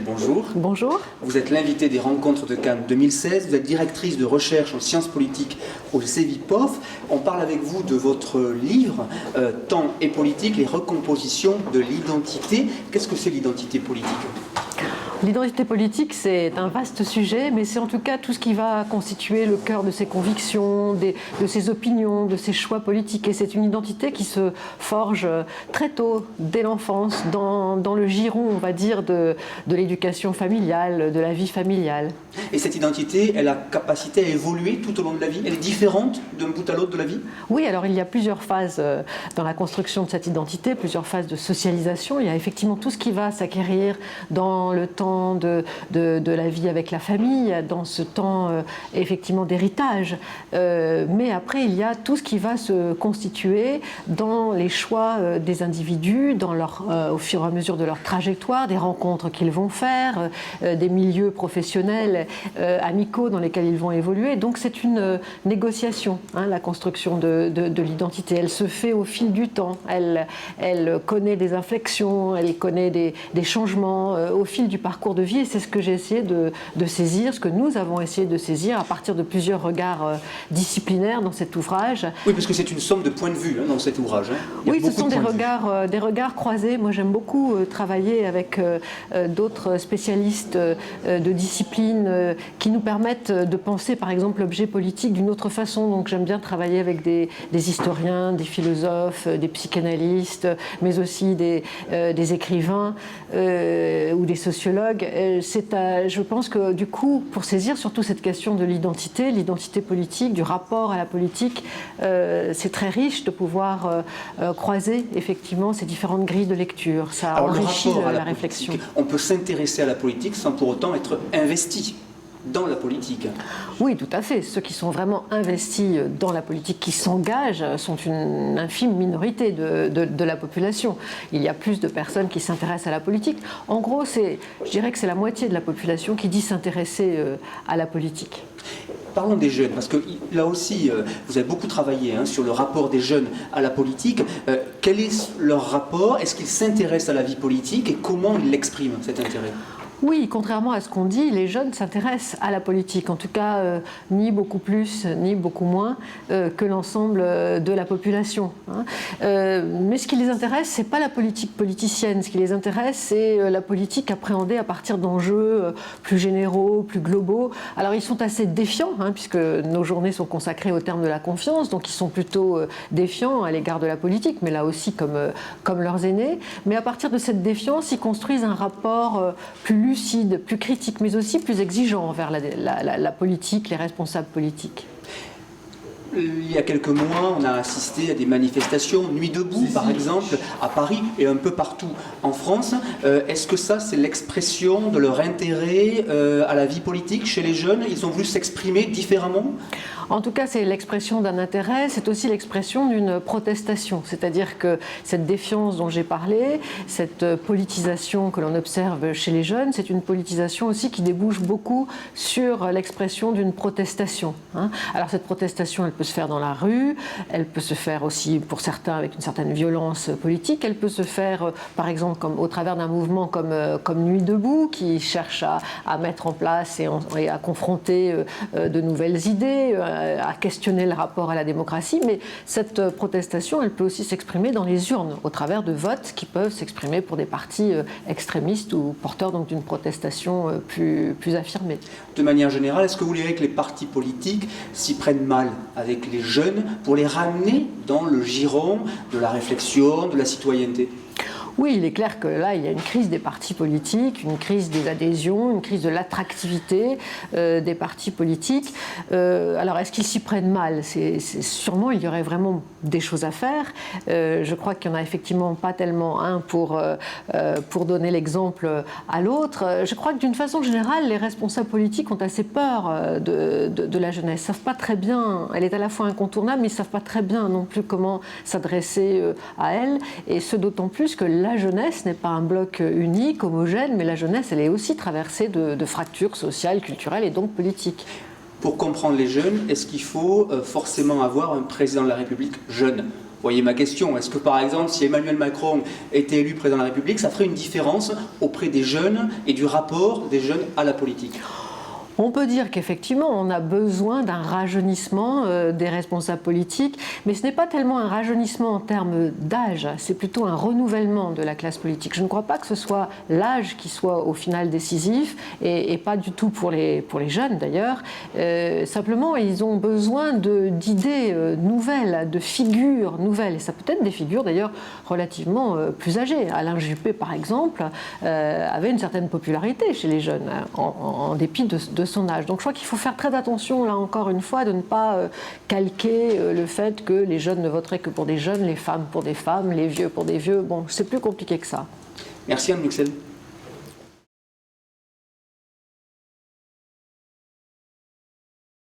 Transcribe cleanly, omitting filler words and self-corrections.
Bonjour. Bonjour. Vous êtes l'invité des Rencontres de Cannes 2016. Vous êtes directrice de recherche en sciences politiques au CEVIPOF. On parle avec vous de votre livre Temps et politique, les recompositions de l'identité. Qu'est-ce que c'est l'identité politique ? L'identité politique, c'est un vaste sujet, mais c'est en tout cas tout ce qui va constituer le cœur de ses convictions, de ses opinions, de ses choix politiques. Et c'est une identité qui se forge très tôt, dès l'enfance, dans le giron, on va dire, de l'éducation familiale, de la vie familiale. Et cette identité, elle a capacité à évoluer tout au long de la vie ? Elle est différente d'un bout à l'autre de la vie ? Oui, alors il y a plusieurs phases dans la construction de cette identité, plusieurs phases de socialisation. Il y a effectivement tout ce qui va s'acquérir dans le temps de la vie avec la famille, dans ce temps effectivement d'héritage. Mais après, il y a tout ce qui va se constituer dans les choix des individus, au fur et à mesure de leur trajectoire, des rencontres qu'ils vont faire, des milieux professionnels, amicaux dans lesquels ils vont évoluer. Donc c'est une négociation, la construction de l'identité. Elle se fait au fil du temps. Elle connaît des inflexions, elle connaît des changements au fil du parcours de vie, et c'est ce que j'ai essayé de saisir, ce que nous avons essayé de saisir à partir de plusieurs regards disciplinaires dans cet ouvrage. Oui, parce que c'est une somme de points de vue dans cet ouvrage. Oui, ce sont des regards croisés. Moi, j'aime beaucoup travailler avec d'autres spécialistes de disciplines qui nous permettent de penser, par exemple, l'objet politique d'une autre façon. Donc, j'aime bien travailler avec des historiens, des philosophes, des psychanalystes, mais aussi des écrivains ou des sociologues. Je pense que du coup, pour saisir surtout cette question de l'identité politique, du rapport à la politique, c'est très riche de pouvoir croiser effectivement ces différentes grilles de lecture. Ça enrichit la réflexion. On peut s'intéresser à la politique sans pour autant être investi dans la politique. Oui, tout à fait. Ceux qui sont vraiment investis dans la politique, qui s'engagent, sont une infime minorité de la population. Il y a plus de personnes qui s'intéressent à la politique. En gros, je dirais que c'est la moitié de la population qui dit s'intéresser à la politique. Parlons des jeunes, parce que là aussi, vous avez beaucoup travaillé sur le rapport des jeunes à la politique. Quel est leur rapport ? Est-ce qu'ils s'intéressent à la vie politique et comment ils l'expriment, cet intérêt ? Oui, contrairement à ce qu'on dit, les jeunes s'intéressent à la politique, en tout cas ni beaucoup plus, ni beaucoup moins que l'ensemble de la population. Mais ce qui les intéresse, ce n'est pas la politique politicienne. Ce qui les intéresse, c'est la politique appréhendée à partir d'enjeux plus généraux, plus globaux. Alors ils sont assez défiants, puisque nos journées sont consacrées au terme de la confiance, donc ils sont plutôt défiants à l'égard de la politique, mais là aussi comme leurs aînés. Mais à partir de cette défiance, ils construisent un rapport plus lucide, plus critique, mais aussi plus exigeant envers la politique, les responsables politiques. Il y a quelques mois, on a assisté à des manifestations, Nuit debout par exemple, à Paris et un peu partout en France. Est-ce que ça, c'est l'expression de leur intérêt à la vie politique chez les jeunes ? Ils ont voulu s'exprimer différemment ? En tout cas, c'est l'expression d'un intérêt, c'est aussi l'expression d'une protestation. C'est-à-dire que cette défiance dont j'ai parlé, cette politisation que l'on observe chez les jeunes, c'est une politisation aussi qui débouche beaucoup sur l'expression d'une protestation. Alors cette protestation, elle peut se faire dans la rue, elle peut se faire aussi pour certains avec une certaine violence politique, elle peut se faire par exemple au travers d'un mouvement comme Nuit debout qui cherche à mettre en place et à confronter de nouvelles idées, à questionner le rapport à la démocratie, mais cette protestation, elle peut aussi s'exprimer dans les urnes, au travers de votes qui peuvent s'exprimer pour des partis extrémistes ou porteurs donc d'une protestation plus affirmée. De manière générale, est-ce que vous voulez que les partis politiques s'y prennent mal avec les jeunes pour les ramener dans le giron de la réflexion, de la citoyenneté ? Oui, il est clair que là, il y a une crise des partis politiques, une crise des adhésions, une crise de l'attractivité des partis politiques. Alors, est-ce qu'ils s'y prennent mal ? Sûrement, il y aurait vraiment des choses à faire. Je crois qu'il n'y en a effectivement pas tellement un pour donner l'exemple à l'autre. Je crois que d'une façon générale, les responsables politiques ont assez peur de la jeunesse. Ils ne savent pas très bien, elle est à la fois incontournable, mais ils ne savent pas très bien non plus comment s'adresser à elle. Et ce d'autant plus que la jeunesse n'est pas un bloc unique, homogène, mais la jeunesse, elle est aussi traversée de fractures sociales, culturelles et donc politiques. Pour comprendre les jeunes, est-ce qu'il faut forcément avoir un président de la République jeune ? Vous voyez ma question, est-ce que par exemple si Emmanuel Macron était élu président de la République, ça ferait une différence auprès des jeunes et du rapport des jeunes à la politique ? On peut dire qu'effectivement, on a besoin d'un rajeunissement des responsables politiques, mais ce n'est pas tellement un rajeunissement en termes d'âge, c'est plutôt un renouvellement de la classe politique. Je ne crois pas que ce soit l'âge qui soit au final décisif, et pas du tout pour les jeunes d'ailleurs. Simplement, ils ont besoin d'idées nouvelles, de figures nouvelles, et ça peut être des figures d'ailleurs relativement plus âgées. Alain Juppé, par exemple, avait une certaine popularité chez les jeunes, en dépit de son âge. Donc je crois qu'il faut faire très attention, là encore une fois, de ne pas calquer le fait que les jeunes ne voteraient que pour des jeunes, les femmes pour des femmes, les vieux pour des vieux. Bon, c'est plus compliqué que ça. Merci Anne Muxel.